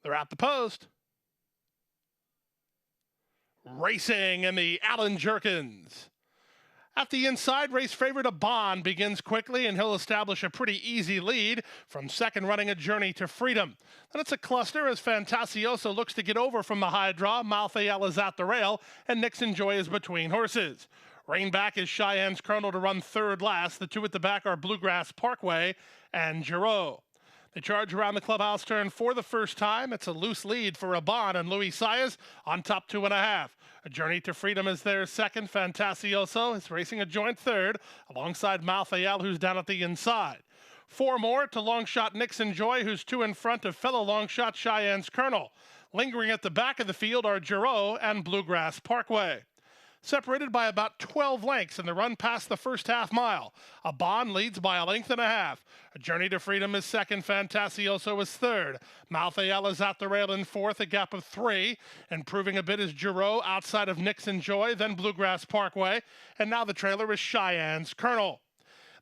They're at the post. Racing in the Allen Jerkins. At the inside, race favorite Abon begins quickly, and he'll establish a pretty easy lead from second, running a Journey to Freedom. Then it's a cluster as Fantasioso looks to get over from the high draw. Malthael is at the rail, and Nixon Joy is between horses. Rein back is Cheyenne's Colonel to run third last. The two at the back are Bluegrass Parkway and Giraud. They charge around the clubhouse turn for the first time. It's a loose lead for Abon and Louis Saez on top 2.5. A Journey to Freedom is their second. Fantasioso is racing a joint third alongside Malthael, who's down at the inside. 4 more to long shot Nixon Joy, who's 2 in front of fellow long shot Cheyenne's Colonel. Lingering at the back of the field are Giraud and Bluegrass Parkway. Separated by about 12 lengths in the run past the first half mile. Abon leads by a length and a half. A Journey to Freedom is second. Fantasioso is third. Malthael is at the rail in fourth, a gap of 3. Improving a bit is Giraud outside of Nixon Joy, then Bluegrass Parkway. And now the trailer is Cheyenne's Colonel.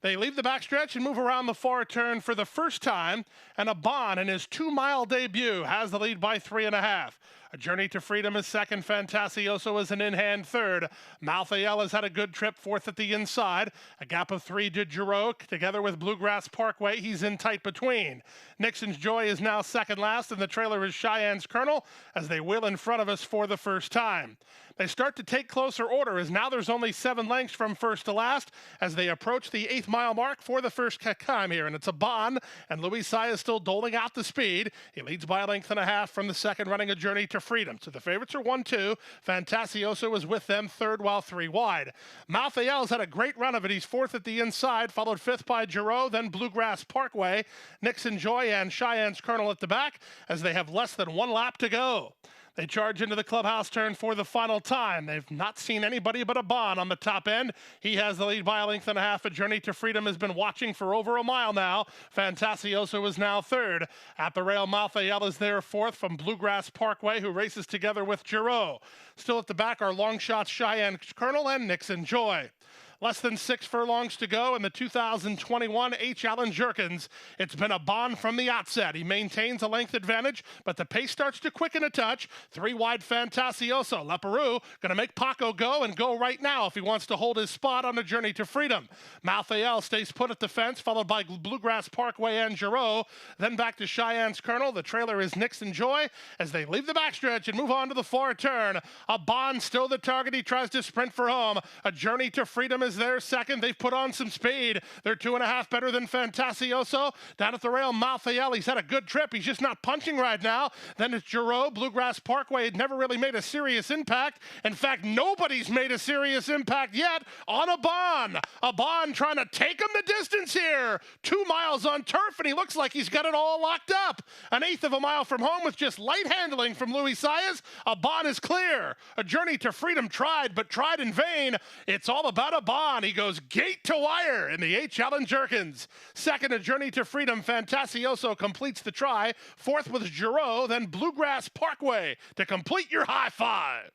They leave the backstretch and move around the far turn for the first time, and Abon in his 2-mile debut has the lead by 3.5. A Journey to Freedom is second. Fantasioso is an in-hand third. Malthael has had a good trip, fourth at the inside. A gap of 3 to Giraud. Together with Bluegrass Parkway, he's in tight between. Nixon's Joy is now second last, and the trailer is Cheyenne's Colonel as they wheel in front of us for the first time. They start to take closer order as now there's only 7 lengths from first to last as they approach the 8th-mile mark for the first time here. And it's Abon, and Louis Saez still doling out the speed. He leads by a length and a half from the second, running a Journey to Freedom. So the favorites are 1-2. Fantasioso is with them third while 3 wide. Malthael's had a great run of it. He's fourth at the inside, followed fifth by Giraud, then Bluegrass Parkway, Nixon Joy, and Cheyenne's Colonel at the back as they have less than 1 lap to go. They charge into the clubhouse turn for the final time. They've not seen anybody but Abon on the top end. He has the lead by a length and a half. A Journey to Freedom has been watching for over a mile now. Fantasioso is now third. At the rail, Malthael is there fourth from Bluegrass Parkway, who races together with Giraud. Still at the back are long shots Cheyenne's Colonel and Nixon Joy. Less than 6 furlongs to go in the 2021 H. Allen Jerkins. It's been Abon from the outset. He maintains a length advantage, but the pace starts to quicken a touch. 3 wide Fantasioso. Leperoux going to make Paco go and go right now if he wants to hold his spot on a Journey to Freedom. Malthael stays put at the fence, followed by Bluegrass Parkway and Giraud. Then back to Cheyenne's Colonel. The trailer is Nixon Joy as they leave the backstretch and move on to the far turn. Abon still the target. He tries to sprint for home. A Journey to Freedom is their second. They've put on some speed. They're 2.5 better than Fantasioso. Down at the rail, Malthael, he's had a good trip. He's just not punching right now. Then it's Giraud. Bluegrass Parkway had never really made a serious impact. In fact, nobody's made a serious impact yet on Abon. Abon trying to take him the distance here. 2 miles on turf, and he looks like he's got it all locked up. 1/8 of a mile from home with just light handling from Louis Saez. Abon is clear. A Journey to Freedom tried, but tried in vain. It's all about Abon. He goes gate to wire in the H. Allen Jerkins. Second, A Journey to Freedom. Fantasioso completes the try. Fourth was Giraud, then Bluegrass Parkway to complete your high five.